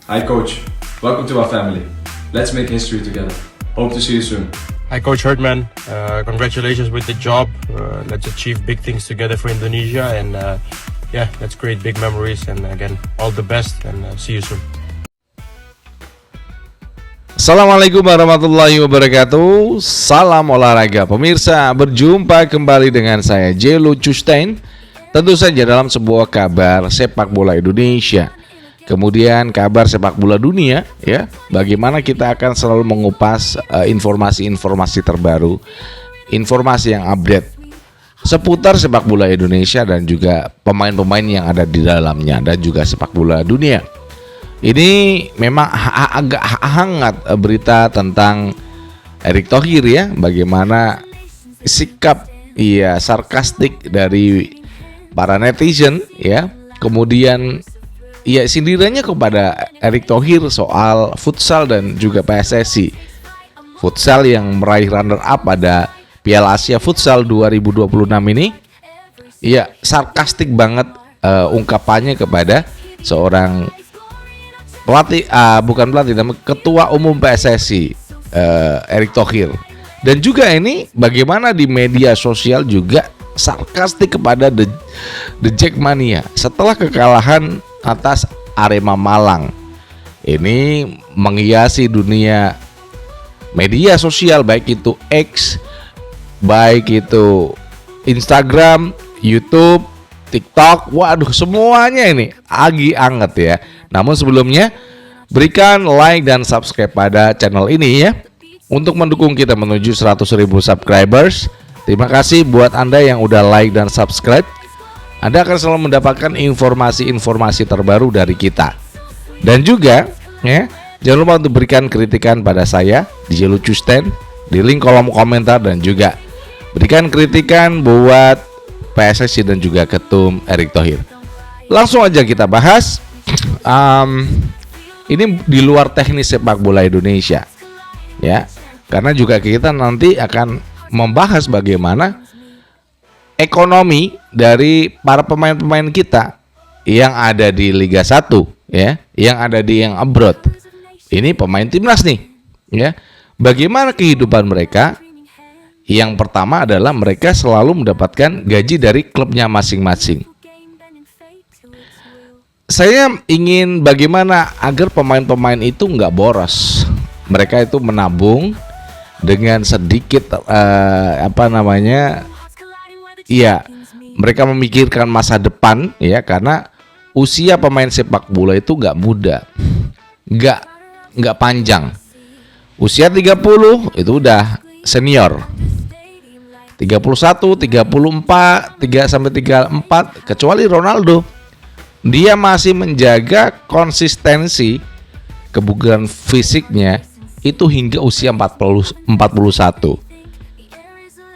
Hi coach, welcome to our family. Let's make history together. Hope to see you soon. Hi Coach Herdman, congratulations with the job. Let's achieve big things together for Indonesia and let's create big memories and again all the best and see you soon. Assalamualaikum warahmatullahi wabarakatuh. Salam olahraga pemirsa, berjumpa kembali dengan saya Jelo Custein. Tentu saja dalam sebuah kabar sepak bola Indonesia, kemudian kabar sepak bola dunia ya. Bagaimana kita akan selalu mengupas informasi-informasi terbaru, informasi yang update seputar sepak bola Indonesia dan juga pemain-pemain yang ada di dalamnya dan juga sepak bola dunia. Ini memang agak hangat berita tentang Erick Thohir ya, bagaimana sikap sarkastik dari para netizen ya, kemudian sindirannya kepada Erick Thohir soal futsal dan juga PSSI. Futsal yang meraih runner up pada Piala Asia Futsal 2026 ini sarkastik banget ungkapannya kepada seorang pelatih, bukan pelatih, namanya Ketua Umum PSSI Erick Thohir. Dan juga ini bagaimana di media sosial juga sarkastik kepada The Jackmania setelah kekalahan atas Arema Malang. Ini menghiasi dunia media sosial, baik itu X, baik itu Instagram, YouTube, TikTok, waduh semuanya ini lagi anget ya. Namun sebelumnya berikan like dan subscribe pada channel ini ya, untuk mendukung kita menuju 100.000 subscribers. Terima kasih buat Anda yang udah like dan subscribe. Anda akan selalu mendapatkan informasi-informasi terbaru dari kita. Dan juga ya, jangan lupa untuk berikan kritikan pada saya di Jelo Custein di link kolom komentar, dan juga berikan kritikan buat PSSI dan juga Ketum Erick Thohir. Langsung aja kita bahas. Ini di luar teknis sepak bola Indonesia ya, karena juga kita nanti akan membahas bagaimana ekonomi dari para pemain-pemain kita yang ada di Liga 1 ya, yang ada di yang abroad. Ini pemain timnas nih ya. Bagaimana kehidupan mereka? Yang pertama adalah mereka selalu mendapatkan gaji dari klubnya masing-masing. Saya ingin bagaimana agar pemain-pemain itu nggak boros. Mereka itu menabung dengan sedikit mereka memikirkan masa depan ya, karena usia pemain sepak bola itu nggak muda, nggak panjang. Usia 30 itu udah senior. 31, 34, 3-34, kecuali Ronaldo. Dia masih menjaga konsistensi kebugaran fisiknya itu hingga usia 41.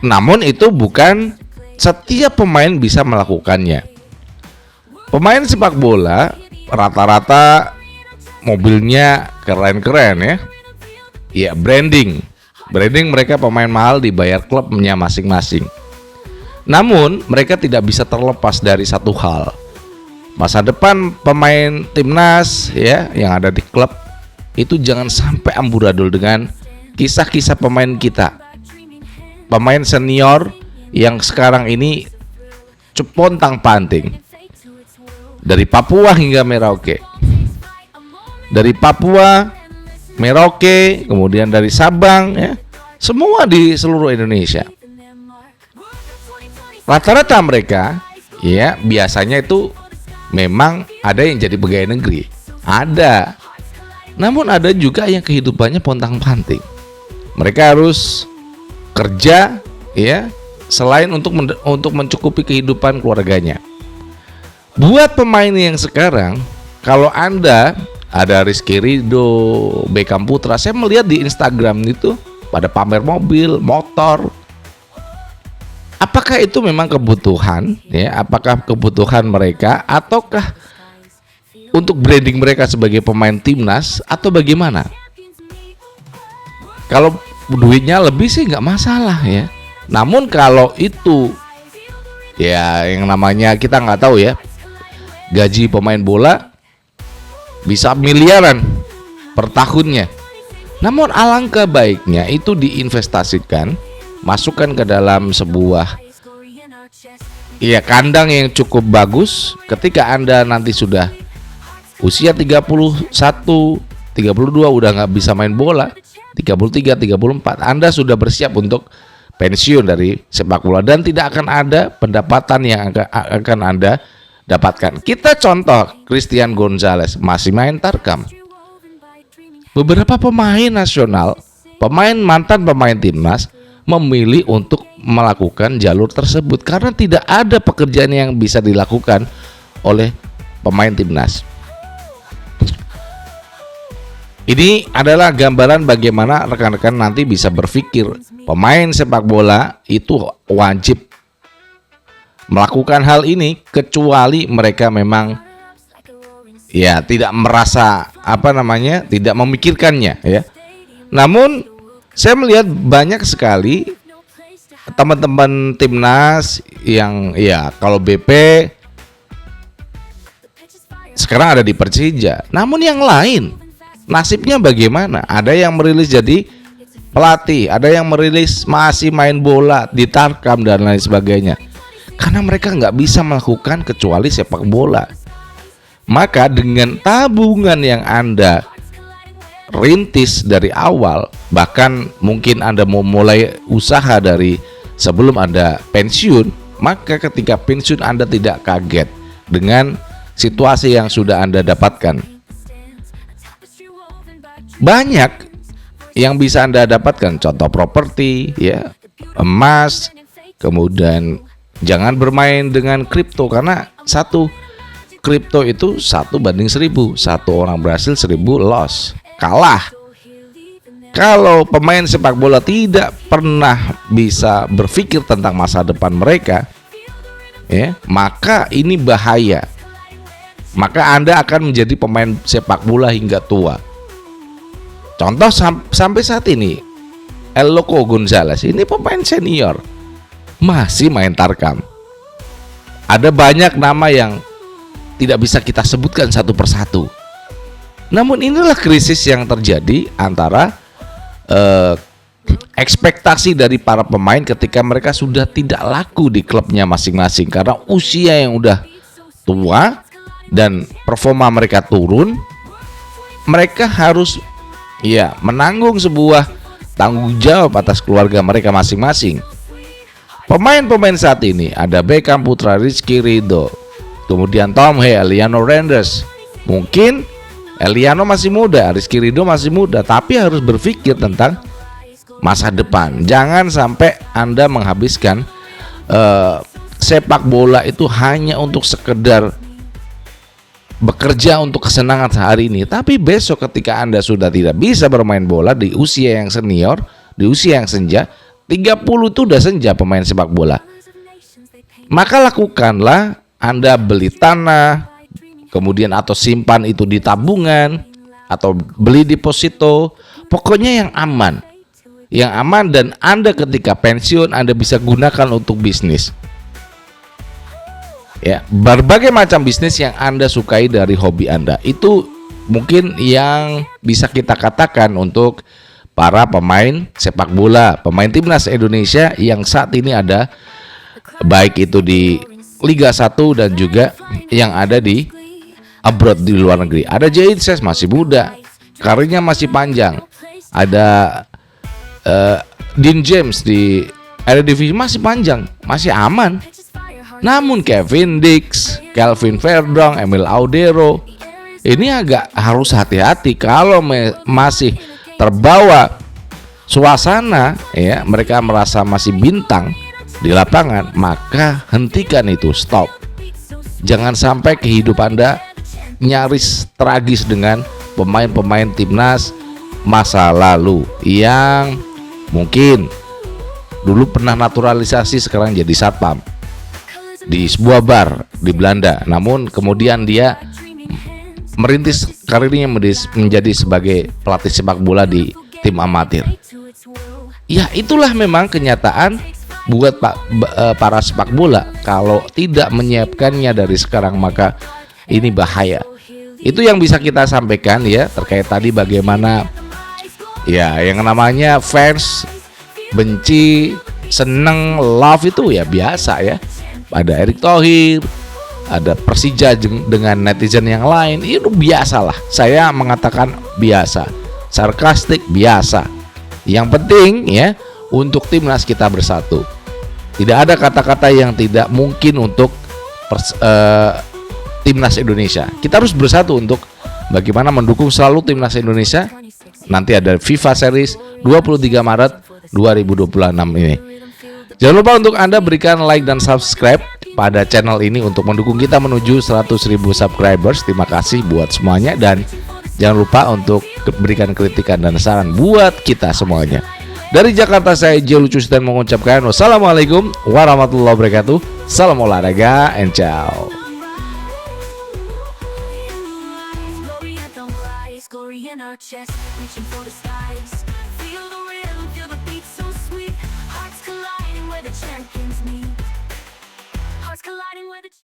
Namun itu bukan setiap pemain bisa melakukannya. Pemain sepak bola rata-rata mobilnya keren-keren ya. Ya, branding mereka pemain mahal dibayar klubnya masing-masing. Namun mereka tidak bisa terlepas dari satu hal. Masa depan pemain timnas ya yang ada di klub itu jangan sampai amburadul dengan kisah-kisah pemain kita, pemain senior yang sekarang ini pontang-panting dari Papua hingga Merauke, dari Papua, Merauke, kemudian dari Sabang ya, semua di seluruh Indonesia. Rata-rata mereka ya biasanya itu memang ada yang jadi pegawai negeri, ada. Namun ada juga yang kehidupannya pontang-panting. Mereka harus kerja ya, selain untuk mencukupi kehidupan keluarganya. Buat pemain yang sekarang, kalau Anda ada Rizky Ridho, Beckham Putra, saya melihat di Instagram itu pada pamer mobil, motor. Apakah itu memang kebutuhan ya? Apakah kebutuhan mereka ataukah untuk branding mereka sebagai pemain timnas atau bagaimana? Kalau duitnya lebih sih nggak masalah ya. Namun kalau itu ya yang namanya kita nggak tahu ya, gaji pemain bola bisa miliaran per tahunnya. Namun alangkah baiknya itu diinvestasikan, masukkan ke dalam sebuah kandang yang cukup bagus. Ketika Anda nanti sudah usia 31, 32 udah nggak bisa main bola, 33, 34, Anda sudah bersiap untuk pensiun dari sepak bola dan tidak akan ada pendapatan yang akan Anda dapatkan. Kita contoh Christian Gonzalez masih main tarkam. Beberapa pemain nasional, mantan pemain timnas memilih untuk melakukan jalur tersebut karena tidak ada pekerjaan yang bisa dilakukan oleh pemain timnas. Ini adalah gambaran bagaimana rekan-rekan nanti bisa berpikir pemain sepak bola itu wajib melakukan hal ini kecuali mereka memang tidak merasa tidak memikirkannya ya. Namun saya melihat banyak sekali teman-teman timnas yang kalau BP sekarang ada di Persija, namun yang lain nasibnya bagaimana? Ada yang merilis jadi pelatih, ada yang merilis masih main bola di tarkam dan lain sebagainya. Karena mereka nggak bisa melakukan kecuali sepak bola. Maka dengan tabungan yang Anda rintis dari awal, bahkan mungkin Anda mau mulai usaha dari sebelum Anda pensiun, maka ketika pensiun Anda tidak kaget dengan situasi yang sudah Anda dapatkan. Banyak yang bisa Anda dapatkan, contoh properti, emas, kemudian jangan bermain dengan kripto karena satu kripto itu 1:1000, satu orang berhasil 1000 loss, kalah. Kalau pemain sepak bola tidak pernah bisa berpikir tentang masa depan mereka, maka ini bahaya. Maka Anda akan menjadi pemain sepak bola hingga tua. Contoh sampai saat ini El Loco Gonzalez ini pemain senior masih main tarkam. Ada banyak nama yang tidak bisa kita sebutkan satu persatu. Namun inilah krisis yang terjadi antara ekspektasi dari para pemain ketika mereka sudah tidak laku di klubnya masing-masing karena usia yang udah tua dan performa mereka turun. Mereka harus menanggung sebuah tanggung jawab atas keluarga mereka masing-masing. Pemain-pemain saat ini ada Beckham Putra, Rizky Ridho, kemudian Tom Hay, Eliano Renders. Mungkin Eliano masih muda, Rizky Ridho masih muda, tapi harus berpikir tentang masa depan. Jangan sampai Anda menghabiskan sepak bola itu hanya untuk sekedar bekerja untuk kesenangan sehari ini, tapi besok ketika Anda sudah tidak bisa bermain bola di usia yang senior, di usia yang senja, 30 itu udah senja pemain sepak bola. Maka lakukanlah Anda beli tanah, kemudian atau simpan itu di tabungan atau beli deposito, pokoknya yang aman. Yang aman dan Anda ketika pensiun Anda bisa gunakan untuk bisnis. Berbagai macam bisnis yang Anda sukai dari hobi Anda itu mungkin yang bisa kita katakan untuk para pemain sepak bola, pemain timnas Indonesia yang saat ini ada baik itu di Liga 1 dan juga yang ada di abroad di luar negeri. Ada Jainses masih muda, karirnya masih panjang. Ada Dean James di Eredivisie masih panjang, masih aman. Namun Kevin Dix, Kelvin Verdong, Emil Audero ini agak harus hati-hati kalau masih terbawa suasana mereka merasa masih bintang di lapangan, maka hentikan itu, stop. Jangan sampai kehidupan Anda nyaris tragis dengan pemain-pemain timnas masa lalu yang mungkin dulu pernah naturalisasi sekarang jadi satpam di sebuah bar di Belanda, namun kemudian dia merintis karirnya menjadi sebagai pelatih sepak bola di tim amatir. Itulah memang kenyataan buat para sepak bola. Kalau tidak menyiapkannya dari sekarang, maka ini bahaya. Itu yang bisa kita sampaikan ya terkait tadi bagaimana ya yang namanya fans benci, seneng, love itu ya biasa ya. Ada Erick Thohir, ada Persija dengan netizen yang lain, itu biasa lah. Saya mengatakan biasa, sarkastik biasa. Yang penting ya untuk timnas kita bersatu. Tidak ada kata-kata yang tidak mungkin untuk timnas Indonesia. Kita harus bersatu untuk bagaimana mendukung selalu timnas Indonesia. Nanti ada FIFA Series 23 Maret 2026 ini. Jangan lupa untuk Anda berikan like dan subscribe pada channel ini untuk mendukung kita menuju 100.000 subscribers. Terima kasih buat semuanya dan jangan lupa untuk berikan kritikan dan saran buat kita semuanya. Dari Jakarta saya Jay Lucius dan mengucapkan wassalamualaikum warahmatullahi wabarakatuh. Salam olahraga and ciao. Glory in our chest, reaching for the skies.